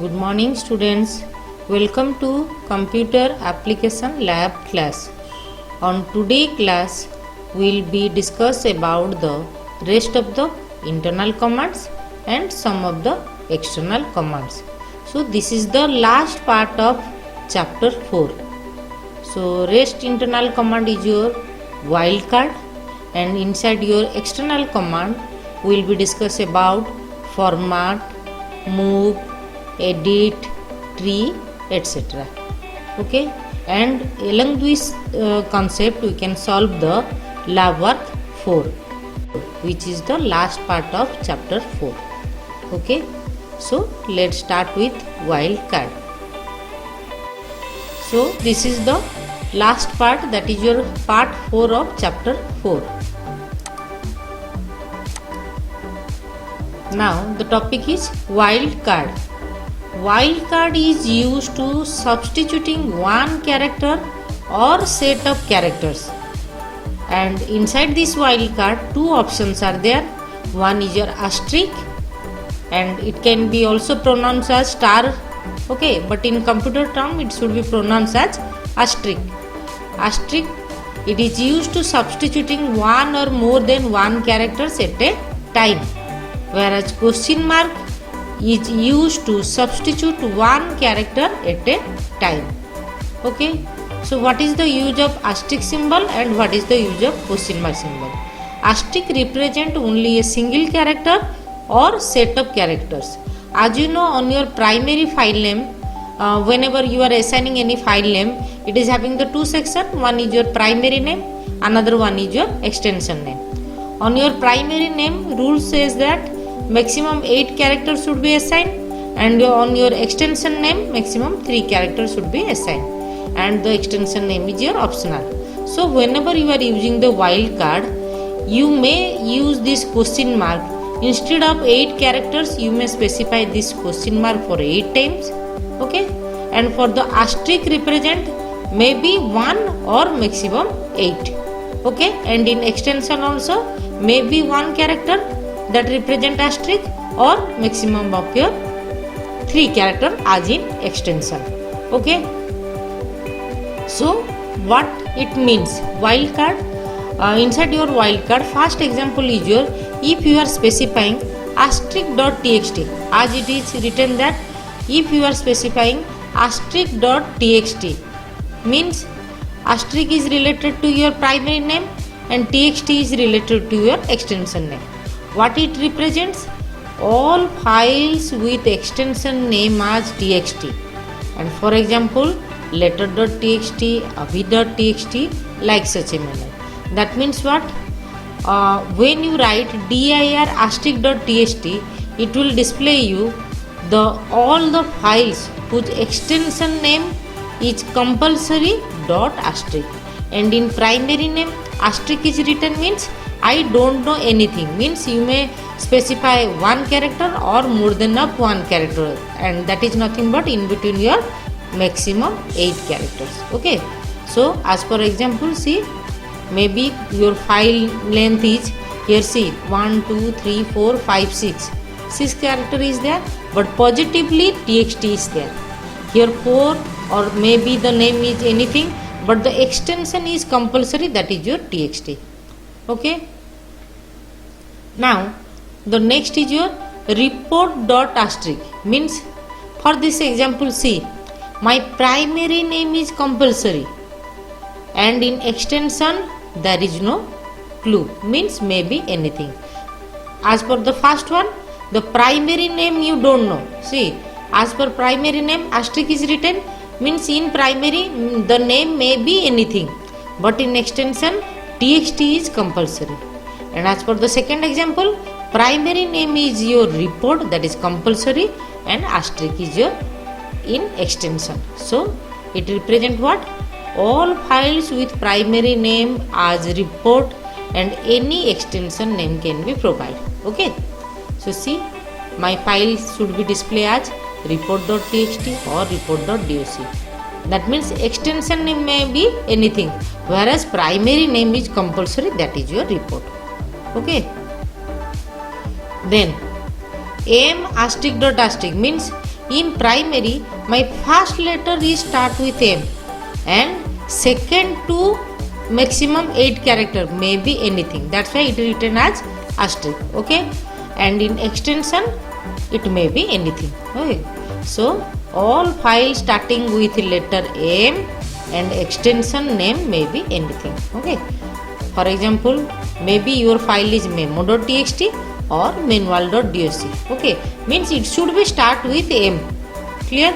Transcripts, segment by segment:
Good morning students. Welcome to Computer Application Lab class. On today class we will be discuss about the rest of the internal commands and some of the external commands. So this is the last part of chapter 4. So rest internal command is your wildcard, and inside your external command we will be discuss about format, move, edit, tree, etc. Okay, and along this concept we can solve the lab work 4, which is the last part of chapter 4. Okay, so let's start with wildcard. So this is the last part, that is your part 4 of chapter 4. Now the topic is wildcard. Wildcard is used to substituting one character or set of characters, and inside this wildcard two options are there. One is your asterisk, and it can be also pronounced as star, okay, but in computer term it should be pronounced as asterisk. Asterisk, it is used to substituting one or more than one characters at a time, whereas question mark is used to substitute one character at a time. Okay, so what is the use of asterisk symbol and what is the use of question mark symbol? Asterisk represent only a single character or set of characters. As you know, on your primary file name, whenever you are assigning any file name, it is having the two sections. One is your primary name, another one is your extension name. On your primary name, rule says that maximum 8 characters should be assigned, and on your extension name maximum 3 characters should be assigned, and the extension name is your optional. So whenever you are using the wildcard, you may use this question mark. Instead of 8 characters, you may specify this question mark for 8 times. Okay, and for the asterisk represent maybe 1 or maximum 8. Okay, and in extension also maybe 1 character that represent asterisk or maximum of your 3 character as in extension. Okay, so what it means wildcard? Inside your wildcard, first example is your, if you are specifying asterisk.txt, as it is written that if you are specifying asterisk.txt, means asterisk is related to your primary name and txt is related to your extension name. What it represents? All files with extension name as txt. And for example, letter.txt, abhi.txt, like such a manner. That means what? When you write dir asterisk.txt, it will display you all the files whose extension name is compulsory dot asterisk. And in primary name, asterisk is written means I don't know anything, means you may specify 1 character or more than one character, and that is nothing but in between your maximum 8 characters. Okay, so as for example, see, maybe your file length is here, see 1 2 3 4 5 6 character is there, but positively txt is there. Here 4, or maybe the name is anything, but the extension is compulsory, that is your txt. Okay, now the next is your report dot asterisk, means for this example, see, my primary name is compulsory and in extension there is no clue, means maybe anything. As per the first one, the primary name you don't know. See, as per primary name asterisk is written, means in primary the name may be anything, but in extension txt is compulsory. And as per the second example, primary name is your report, that is compulsory, and asterisk is your in extension. So it represent what? All files with primary name as report, and any extension name can be provided. Okay, so see, my file should be displayed as report.txt or report.doc. That means extension name may be anything, whereas primary name is compulsory, that is your report. Okay, Then m asterisk dot asterisk means in primary my first letter is start with M and second to maximum 8 character may be anything, that's why it is written as asterisk. Okay, and in extension it may be anything. Okay, so all files starting with letter M and extension name may be anything. Okay, for example, maybe your file is memo.txt or manual.doc. Okay, means it should be start with M. Clear?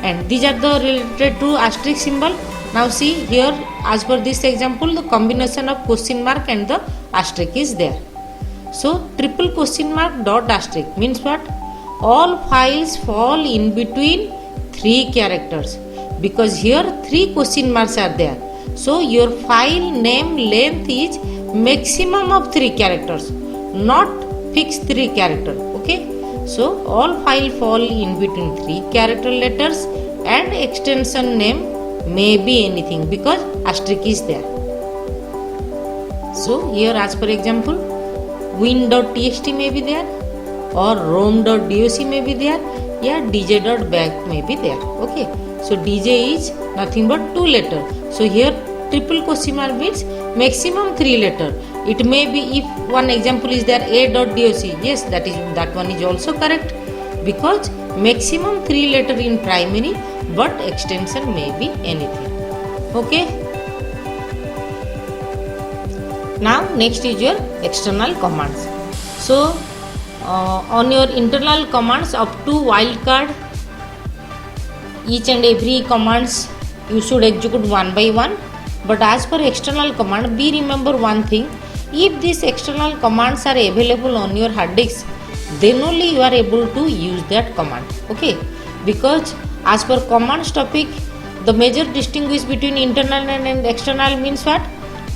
And these are the related to asterisk symbol. Now see here, as per this example, the combination of question mark and the asterisk is there. So triple question mark dot asterisk means what? All files fall in between 3 characters, because here 3 question marks are there. So your file name length is maximum of 3 characters, not fixed 3 character. Okay, so all file fall in between 3 character letters and extension name may be anything because asterisk is there. So here as per example, win.txt may be there or rom.doc may be there, yeah, dj.back may be there. Okay, so dj is nothing but 2 letter. So here triple question mark means maximum 3 letter. It may be, if one example is there a.doc, yes, that one is also correct, because maximum 3 letter in primary, but extension may be anything. Okay, now next is your external commands. So on your internal commands up to wildcard, each and every commands you should execute one by one. But as per external command, be remember one thing: if these external commands are available on your hard disk, then only you are able to use that command. Okay, because as per commands topic, the major distinguish between internal and external means what?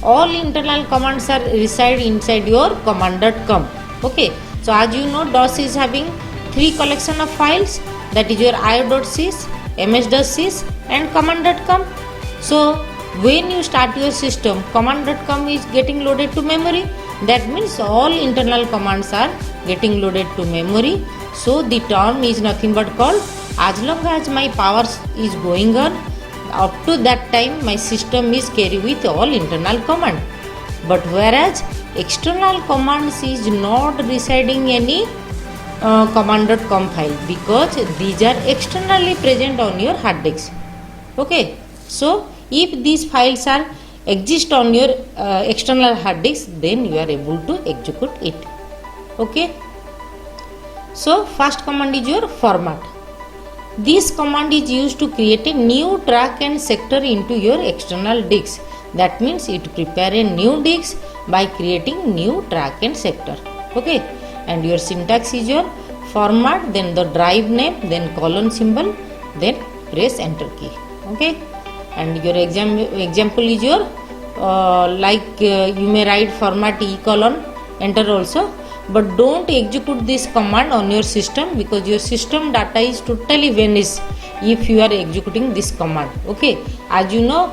All internal commands are reside inside your command.com. Okay, so as you know, DOS is having 3 collection of files, that is your io.sys, ms.sys and command.com. So when you start your system, command.com is getting loaded to memory. That means all internal commands are getting loaded to memory. So the term is nothing but called, as long as my power is going on, up to that time my system is carry with all internal command. But whereas external commands is not residing any command.com file, because these are externally present on your hard disk. Okay, so if these files are exist on your external hard disk, then you are able to execute it. Okay, so first command is your format. This command is used to create a new track and sector into your external disk. That means it prepare a new disk by creating new track and sector. Okay, and your syntax is your format, then the drive name, then colon symbol, then press enter key. Okay, and your example is your you may write format e colon enter also, but don't execute this command on your system, because your system data is totally vanished if you are executing this command. Okay, as you know,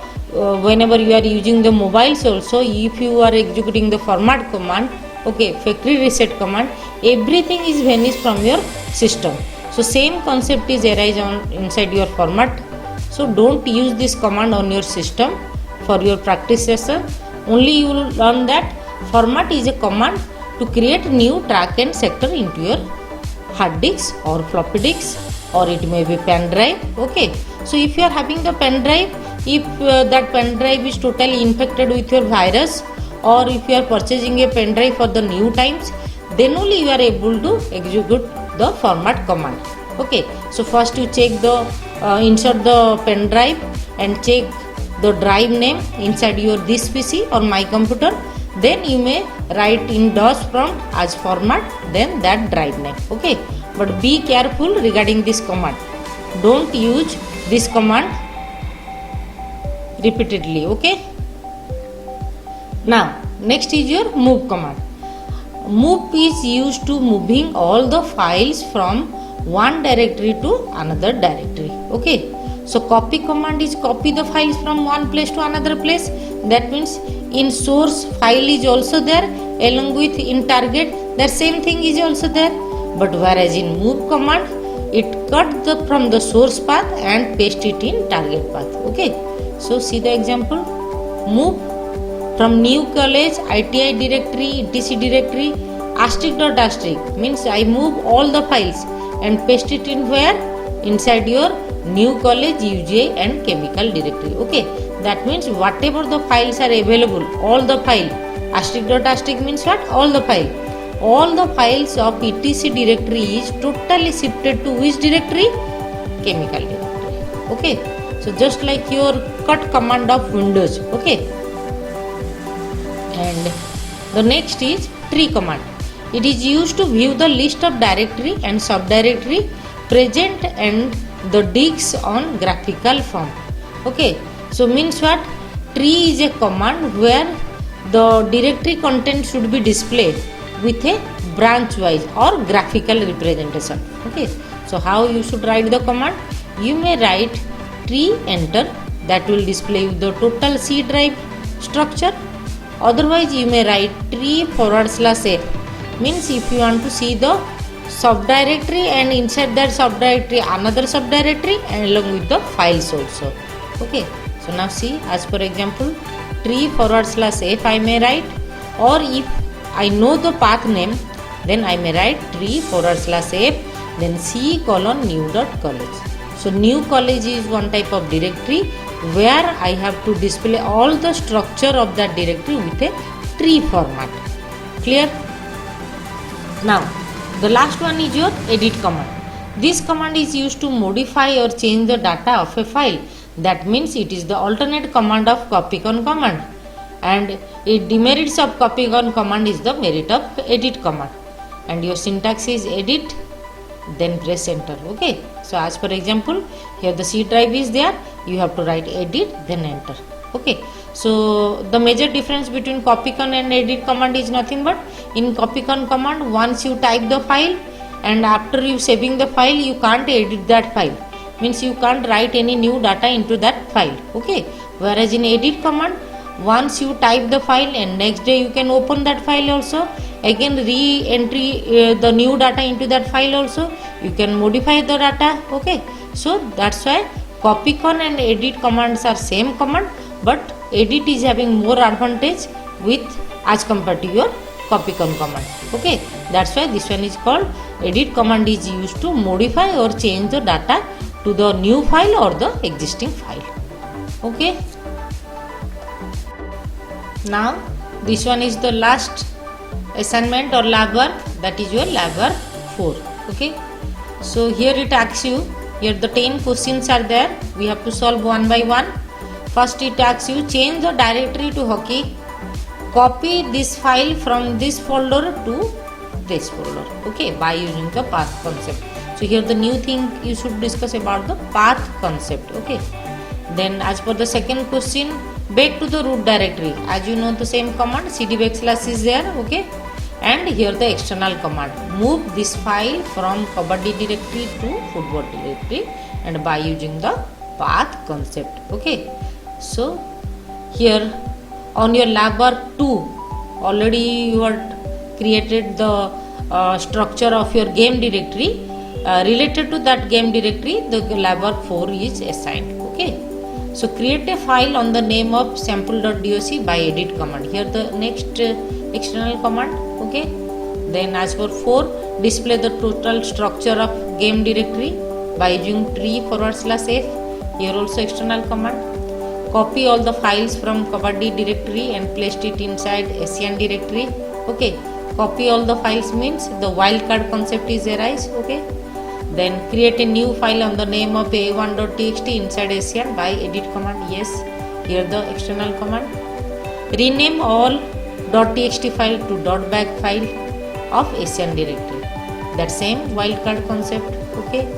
whenever you are using the mobiles also, if you are executing the format command, okay, factory reset command, everything is vanished from your system. So same concept is arise on inside your format. So don't use this command on your system for your practice session. Only you will learn that format is a command to create new track and sector into your hard disk or floppy disk, or it may be pen drive. Okay, so if you are having the pen drive, if that pen drive is totally infected with your virus, or if you are purchasing a pen drive for the new times, then only you are able to execute the format command. Okay, so first you check the insert the pen drive and check the drive name inside your this PC or my computer. Then you may write in DOS prompt as format, then that drive name. Okay, but be careful regarding this command. Don't use this command repeatedly. Okay, now next is your move command. Move is used to moving all the files from one directory to another directory. Okay, so copy command is copy the files from one place to another place. That means in source file is also there, along with in target that same thing is also there. But whereas in move command, it cut from the source path and paste it in target path. Okay, so see the example. Move from new college ITI directory etc directory *** means I move all the files and paste it in where? Inside your new college UGI and chemical directory. Okay, that means whatever the files are available, all the file *** means what? All the files of etc directory is totally shifted to which directory? Chemical directory. Okay, so just like your cut command of Windows. Okay, and the next is tree command. It is used to view the list of directory and subdirectory present and the disks on graphical form. Okay, so means what? Tree is a command where the directory content should be displayed with a branch wise or graphical representation. Okay, so how you should write the command? You may write tree enter, that will display the total C drive structure. Otherwise you may write tree /f, means if you want to see the subdirectory and inside that subdirectory another subdirectory and along with the files also. Okay, so now see, as per example, tree /f I may write, or if I know the path name, then I may write tree /f then c:\new.college. So new college is one type of directory where I have to display all the structure of that directory with a tree format. Clear? Now the last one is your edit command. This command is used to modify or change the data of a file. That means it is the alternate command of copycon command, and its demerits of copycon command is the merit of edit command. And your syntax is edit, then press enter. Okay, so as per example, here the C drive is there, you have to write edit then enter. Okay, so the major difference between copycon and edit command is nothing but, in copycon command once you type the file and after you saving the file you can't edit that file, means you can't write any new data into that file. Okay, whereas in edit command once you type the file and next day you can open that file also, again re-entry the new data into that file also, you can modify the data. Okay, so that's why copycon and edit commands are same command, but edit is having more advantage with as compared to your copycon command. Okay, that's why this one is called edit command, is used to modify or change the data to the new file or the existing file. Okay, now this one is the last assignment or lab work, that is your lab work 4. Okay, so here it asks you, here the 10 questions are there, we have to solve one by one. First it asks you, change the directory to hockey, copy this file from this folder to this folder. Okay, by using the path concept. So here the new thing you should discuss about the path concept. Okay, then as per the second question, back to the root directory. As you know the same command cd / is there. Okay, and here the external command, move this file from kabaddi directory to football directory, and by using the path concept. Okay, so here on your lab work 2 already you are created the structure of your game directory. Related to that game directory, the lab work 4 is assigned. Okay, so create a file on the name of sample.doc by edit command. Here the next external command. Okay, then as for 4, display the total structure of game directory by using tree /f. Here also external command. Copy all the files from kabaddi directory and placed it inside ASEAN directory. Okay, copy all the files means the wildcard concept is arise. Okay, then create a new file on the name of a1.txt inside ASEAN by edit command. Yes, here the external command. Rename all .txt file to .bag file of ASEAN directory, that same wildcard concept. Okay,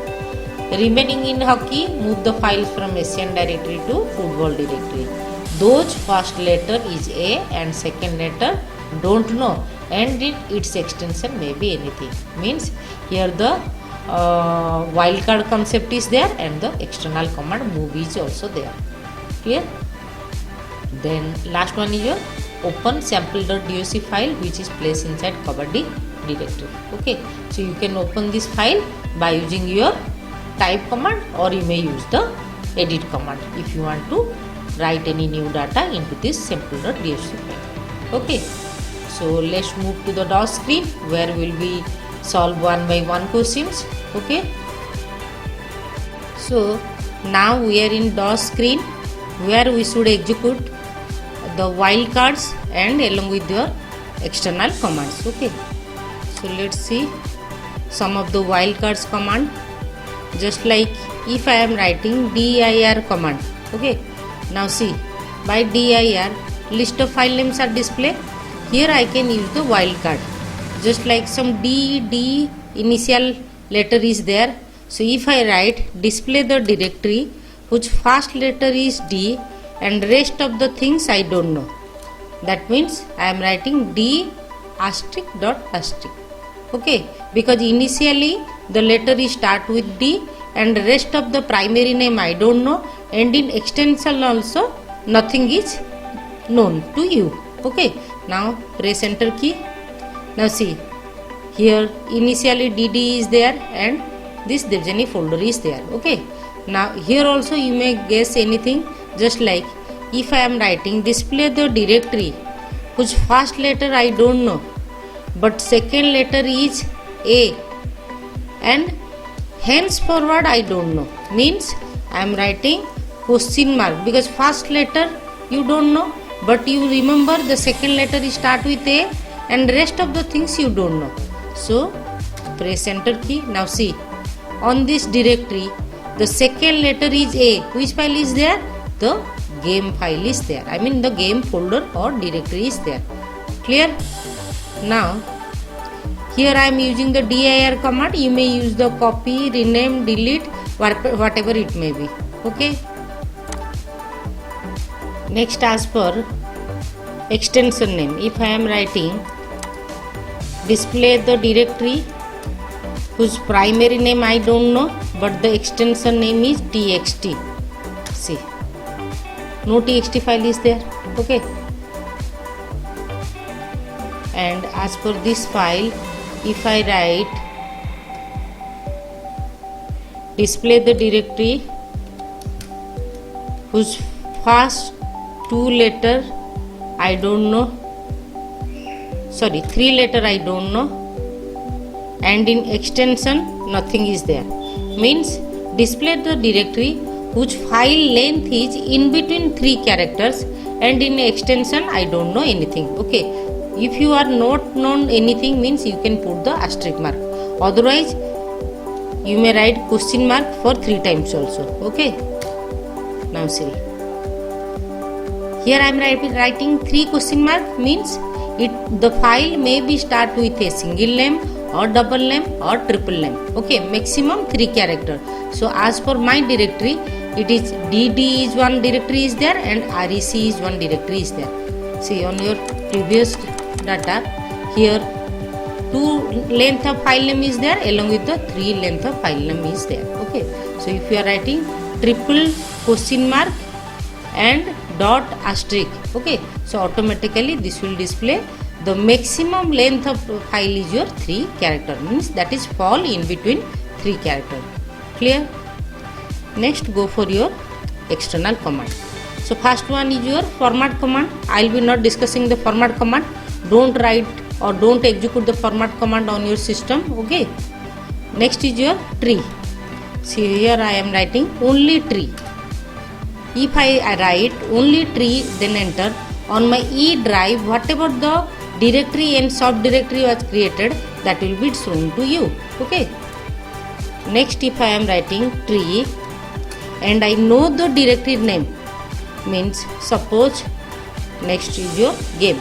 remaining in hockey, move the files from ASEAN directory to football directory. Those first letter is A and second letter don't know, and its extension may be anything, means here the wildcard concept is there and the external command move is also there. Clear? Then last one is your open sample.doc file which is placed inside kabaddi directory. Okay, so you can open this file by using your type command, or you may use the edit command if you want to write any new data into this sample.dsc file. Okay, so let's move to the DOS screen where we will be solve one by one questions. Okay, so now we are in DOS screen where we should execute the wildcards and along with your external commands. Okay, so let's see some of the wildcards command. Just like if I am writing dir command. Okay, now see, by dir list of file names are displayed. Here I can use the wildcard. Just like some D initial letter is there. So if I write display the directory whose first letter is D and rest of the things I don't know. That means I am writing D asterisk dot asterisk. Okay, because initially the letter is start with D and rest of the primary name I don't know, and in extension also nothing is known to you. Okay, now press enter key. Now see, here initially DD is there and this Devjani folder is there. Okay, now here also you may guess anything. Just like if I am writing display the directory whose first letter I don't know but second letter is A and henceforward I don't know, means I am writing question mark because first letter you don't know but you remember the second letter is start with A and rest of the things you don't know. So press enter key. Now see, on this directory the second letter is A. Which file is there? The game file is there. I mean the game folder or directory is there. Clear? Now here I am using the dir command. You may use the copy, rename, delete, whatever it may be. Okay. Next, as per extension name, if I am writing display the directory whose primary name I don't know but the extension name is txt. See, no txt file is there. Okay, and as per this file, if I write display the directory whose first two letter I don't know, sorry, three letter I don't know, and in extension nothing is there, means display the directory whose file length is in between 3 characters and in extension I don't know anything. Okay, if you are not known anything means you can put the asterisk mark, otherwise you may write question mark for 3 times also. Okay, now see, here I am writing 3 question mark, means the file may be start with a single name or double name or triple name. Okay, maximum 3 character. So as per my directory, it is DD is one directory is there and REC is one directory is there. See, on your previous data, here 2 length of file name is there along with the 3 length of file name is there. Okay, so if you are writing triple question mark and dot asterisk, okay, so automatically this will display the maximum length of file is your 3 character, means that is fall in between 3 character. Clear? Next, go for your external command. So first one is your format command. I will be not discussing the format command. Don't write or don't execute the format command on your system. Okay, next is your tree. See, here I am writing only tree. If I write only tree, then enter, on my E drive whatever the directory and subdirectory was created, that will be shown to you. Okay, next, if I am writing tree and I know the directory name, means suppose next is your game.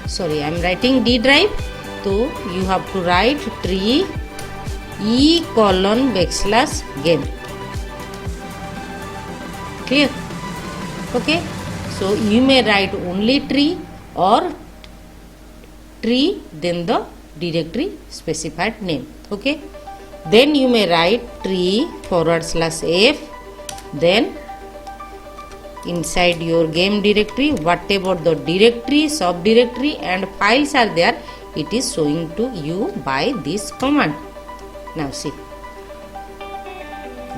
Sorry, I am writing D drive, so you have to write tree E : \game. Clear? Okay, so you may write only tree or tree then the directory specified name. Okay, then you may write tree /f, then inside your game directory whatever the directory, subdirectory and files are there, it is showing to you by this command. Now see,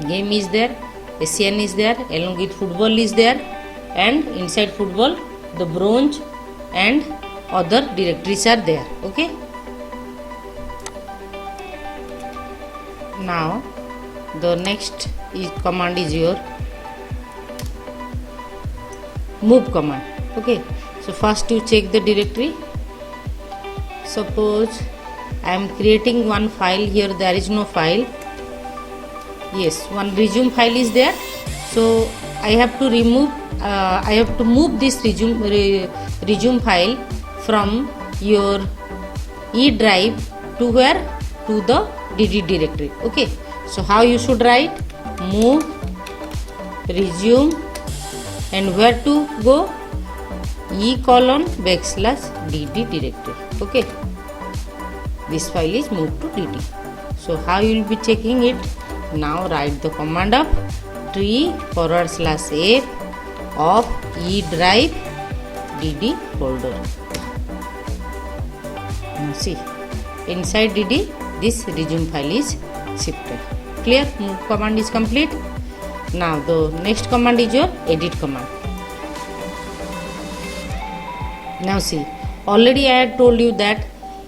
game is there, Asian is there, along with football is there, and inside football the bronze and other directories are there. Okay. Now the next command is your move command. Okay, so first you check the directory. Suppose I am creating one file here, there is no file. Yes, one resume file is there, so I have to remove I have to move this resume file from your E drive to where? To the DD directory. Okay, so how you should write? Move resume and where to go? E:\DD directory. Okay, this file is moved to DD. So how you will be checking it? Now write the command of tree/f of E drive DD folder. Now see, inside DD this resume file is shifted. Clear? Move command is complete. Now the next command is your edit command. Now see, already I had told you that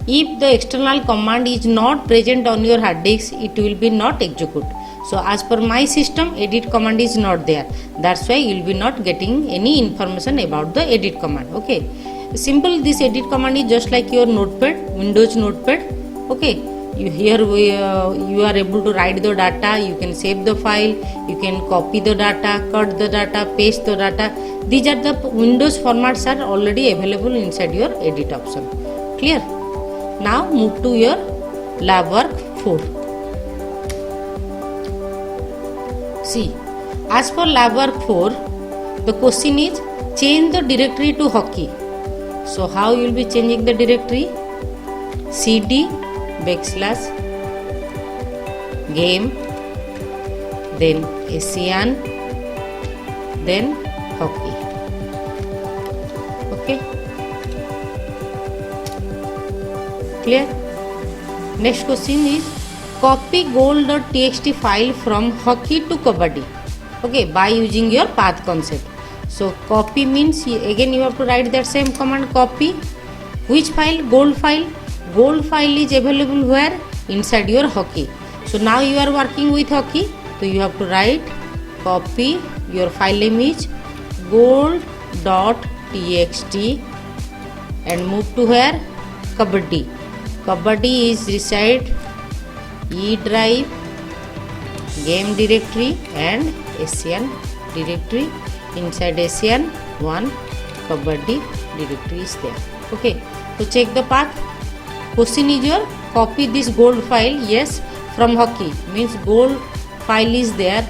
if the external command is not present on your hard disk, it will be not execute. So as per my system, edit command is not there. That's why you will be not getting any information about the edit command. Okay, simple. This edit command is just like your notepad, Windows notepad. Okay, you are able to write the data, you can save the file, you can copy the data, cut the data, paste the data. These are the Windows formats are already available inside your edit option. Clear? Now move to your LabWork 4. See, as for LabWork 4, the question is change the directory to hockey. So how you will be changing the directory? cd/game, then Asian, then hockey. Okay, clear? Next question is copy goal.txt file from hockey to kabaddi. Okay, by using your path concept. So copy means again you have to write that same command, copy. Which file? Gold file. Gold file is available where? Inside your hockey. So now you are working with hockey, so you have to write copy, your file name is gold.txt and move to where? Kabaddi. Kabaddi is reside E drive, game directory and Asian directory. Inside Asian, one Kabaddi directory is there. Okay, so check the path. Question is your copy this gold file. Yes, from hockey means gold file is there.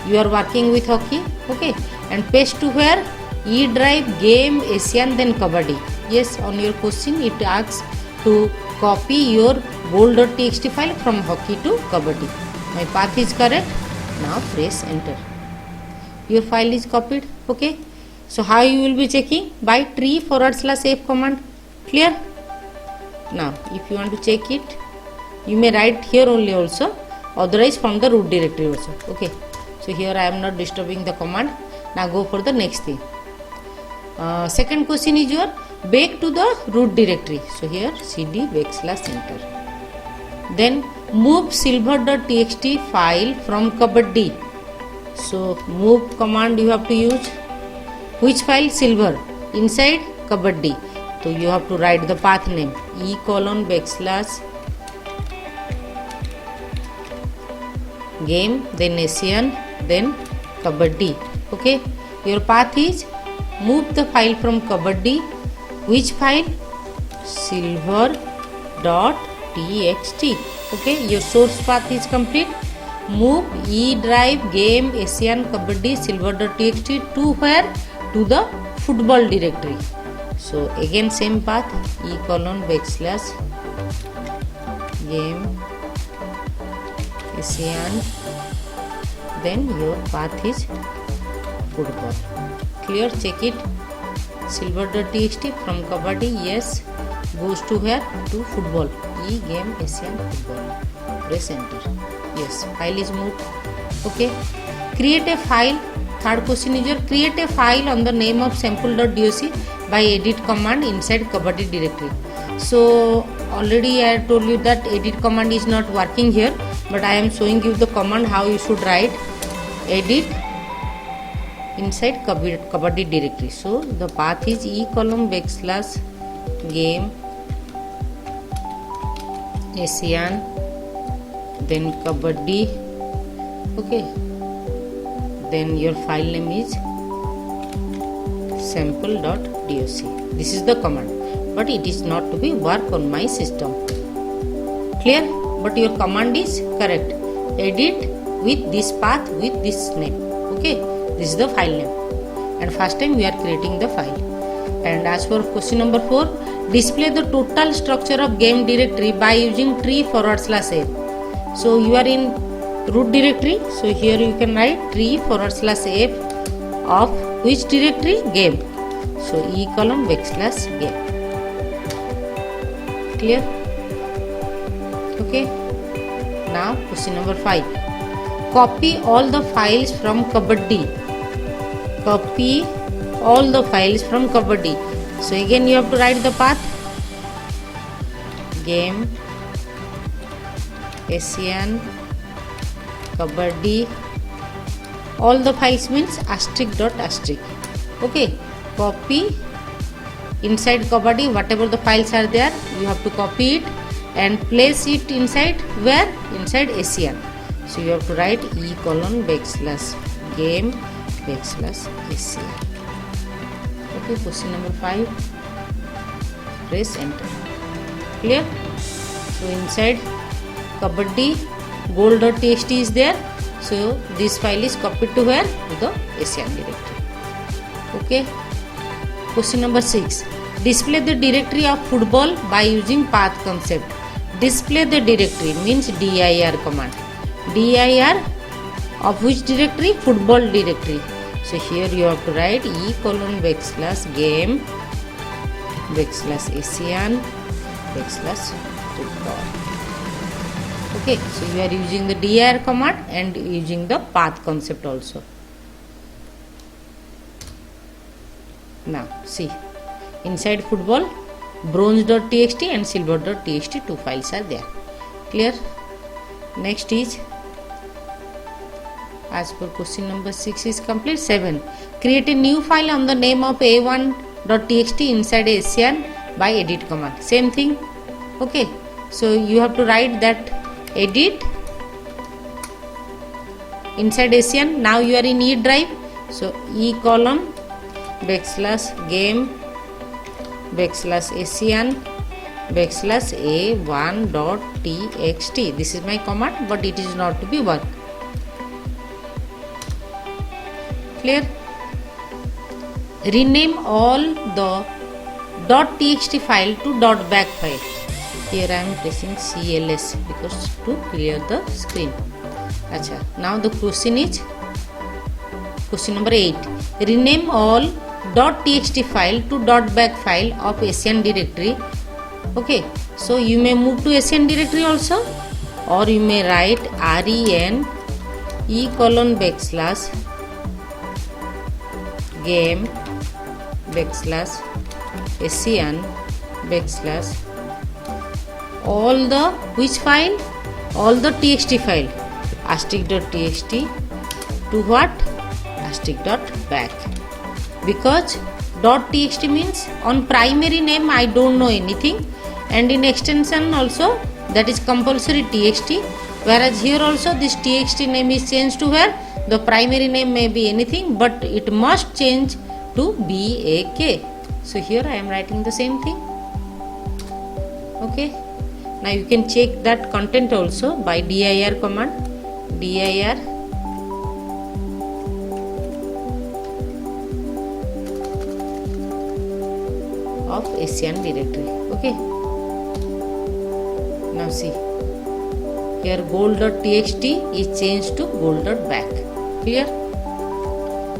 You are working with hockey. Okay, and paste to where? E drive, game, Asian, then Kabaddi. Yes, on your question it asks to copy your gold.txt file from hockey to Kabaddi. My path is correct. Now press enter. Your file is copied. Okay, so how you will be checking? By tree/f command. Clear? Now if you want to check it, you may write here only also, otherwise from the root directory also. Okay, so here I am not disturbing the command. Now go for the next thing. Second question is your back to the root directory. So here cd/enter. Then move silver.txt file from kabaddi. So move command you have to use. Which file? Silver. Inside kabaddi. So you have to write the path name E:\game, then Asian, then Kabaddi. Okay, your path is move the file from Kabaddi. Which file? silver.txt. Okay, your source path is complete. Move E drive, game, Asian, Kabaddi, silver.txt to where? To the football directory. So again same path E:\game, Asian, then your path is football. Clear? Check it. silver.txt from kabaddi, yes, goes to where? To football. E game Asian football. Press enter. Yes, file is moved. Okay, create a file. Third question is your create a file on the name of sample.doc by edit command inside kabaddi directory. So already I told you that edit command is not working here, but I am showing you the command how you should write edit inside kabaddi directory. So the path is e column / game Asian, then kabaddi. Okay, then your file name is sample.doc. This is the command, but it is not to be work on my system. Clear? But your command is correct. Edit with this path with this name. Okay, this is the file name, and first time we are creating the file. And as for question number 4, display the total structure of game directory by using tree/f. So you are in root directory, so here you can write tree/f of which directory? Game. So e column / game. Clear? Okay, now question number 5, copy all the files from kabaddi. Copy all the files from kabaddi. So again you have to write the path game Asian kabaddi. All the files means ***. Okay, copy inside kabaddi whatever the files are there, you have to copy it and place it inside where? Inside Asian. So you have to write e column / game / Asian. Okay, question number 5, press enter. Clear? So inside kabaddi goal.txt is there, so this file is copied to where? To the Asian directory. Okay, question number 6, display the directory of football by using path concept. Display the directory means dir command. Dir of which directory? Football directory. So here you have to write e column / game /Asian /football. Okay, so you are using the dir command and using the path concept also. Now see, inside football bronze.txt and silver.txt, 2 files are there. Clear? Next is, as per question number 6 is complete. 7, create a new file on the name of a1.txt inside Asian by edit command. Same thing. Okay, so you have to write that edit inside Asian. Now you are in E drive, so e column / game /Asian /a1.txt. This is my command, but it is not to be work. Clear? Rename all the .txt file to .back file. Here I am pressing CLS because to clear the screen. Acha, now the question is question number 8. Rename all .txt file to .back file of Asian directory. Okay, so you may move to Asian directory also, or you may write ren e colon / game / Asian / all the which file? All the txt file ***txt to what? ***back. Because .txt means on primary name I don't know anything, and in extension also that is compulsory txt, whereas here also this txt name is changed to where? The primary name may be anything, but it must change to BAK. So here I am writing the same thing. Okay, now you can check that content also by dir command. Dir of Asian directory. Okay, now see, here goal.txt is changed to goal.back. Clear?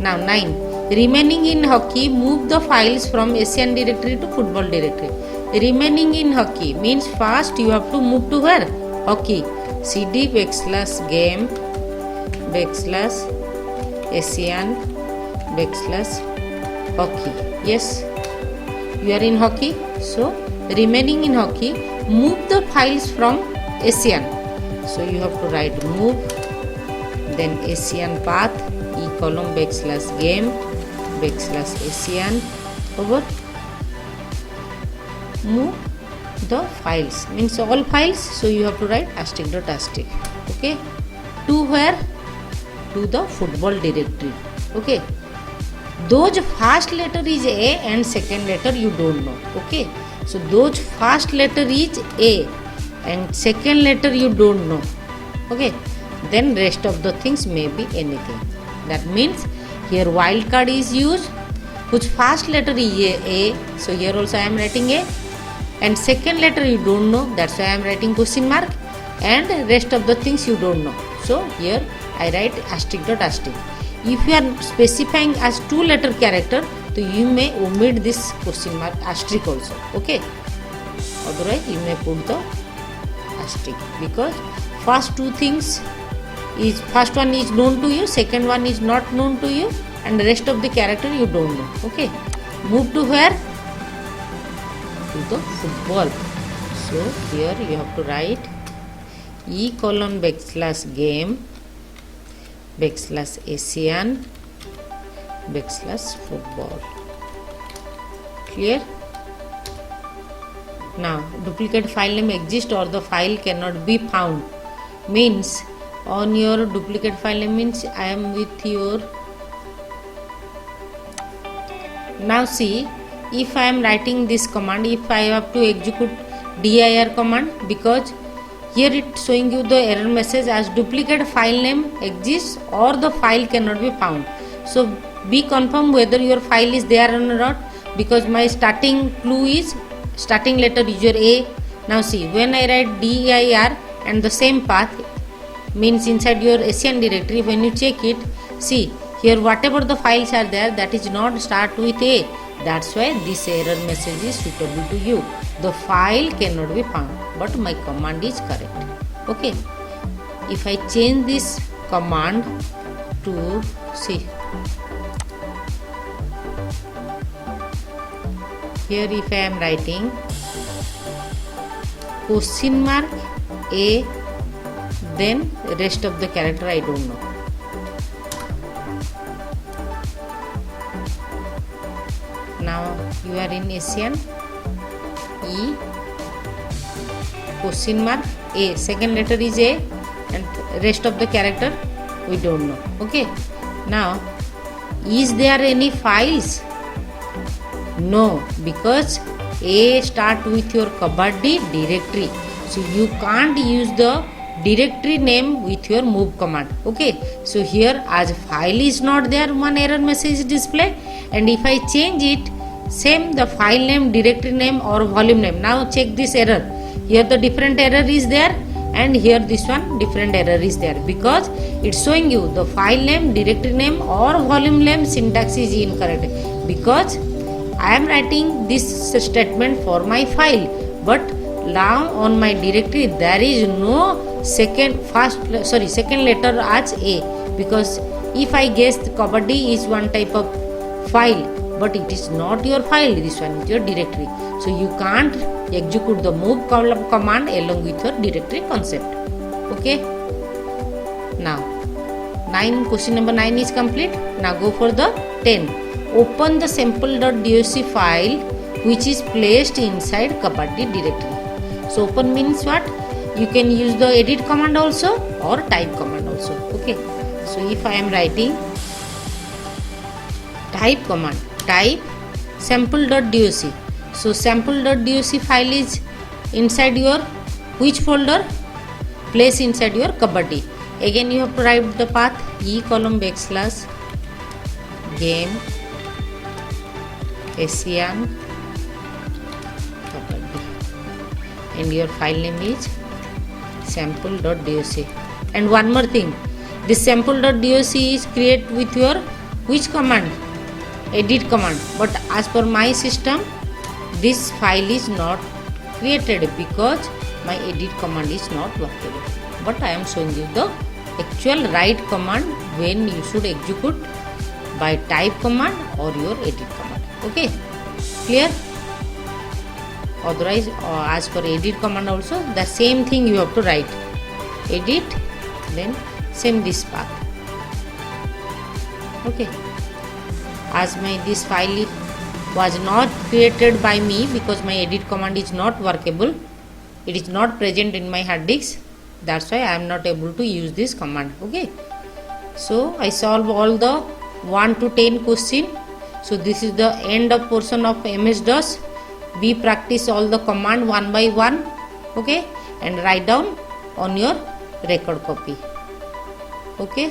Now 9, Remaining in hockey, move the files from ASEAN directory to football directory. Remaining in hockey means first you have to move to where? Hockey. cd /game /ASEAN /hockey. Yes, you are in hockey. So remaining in hockey, move the files from ASEAN. So you have to write move, then ASEAN path, /game /ASEAN over move the files means all files. So you have to write ***. Okay, to where? To the football directory. Okay, those first letter is A and second letter you don't know. Okay, so those first letter is A and second letter you don't know. Okay, then rest of the things may be anything. That means here wildcard is used, whose first letter is A. So here also I am writing A, and second letter you don't know, that's why I am writing question mark, and rest of the things you don't know. So here I write ***. If you are specifying as 2-letter character, so you may omit this question mark asterisk also. Okay, otherwise you may put the asterisk, because first one is known to you, second one is not known to you, and the rest of the character you don't know. Okay, move to where? To the football. So here you have to write /game /ASEAN /football. Clear? Now duplicate file name exists or the file cannot be found means on your duplicate file name means I am with your. Now see, if I am writing this command, if I have to execute dir command, because here it showing you the error message as duplicate file name exists or the file cannot be found. So be confirm whether your file is there or not, because my starting clue is starting letter is your A. Now see, when I write dir and the same path means inside your ASEAN directory, when you check it, see here whatever the files are there, that is not start with A. That's why this error message is suitable to you. The file cannot be found, but my command is correct. Okay, if I change this command to see here, if I am writing question mark A, then rest of the character I don't know. Now you are in ASEAN, E question mark A, second letter is A and rest of the character we don't know. Okay, now is there any files? No, because A start with your Kabaddi directory, so you can't use the directory name with your move command. Okay, so here as file is not there, one error message is displayed, and if I change it, same the file name, directory name or volume name. Now check this error, here the different error is there and here this one different error is there, because it's showing you the file name, directory name or volume name syntax is incorrect, because I am writing this statement for my file, but now on my directory there is no second letter as A, because if I guess Kabaddi is one type of file, but it is not your file, this one is your directory, so you can't execute the move command along with your directory concept. Okay, now question number 9 is complete. Now go for the 10. Open the sample.doc file which is placed inside Kabaddi directory. So open means what? You can use the edit command also or type command also. Okay, so if I am writing type command, type sample.doc. So sample.doc file is inside your which folder? Place inside your Kabaddi. Again you have to write the path /game ASEAN Kabaddi, and your file name is sample.doc. And one more thing, this sample.doc is created with your which command? edit command, but as per my system this file is not created because my edit command is not workable. But I am showing you the actual right command when you should execute by type command or your edit command. Okay, clear? Otherwise as per edit command also the same thing you have to write, edit, then same this path. Okay, as my this file was not created by me because my edit command is not workable, it is not present in my hard disk, that's why I am not able to use this command. Okay, so I solve all the 1 to 10 question. So this is the end of portion of MS-DOS. We practice all the command one by one, okay, and write down on your record copy. Okay.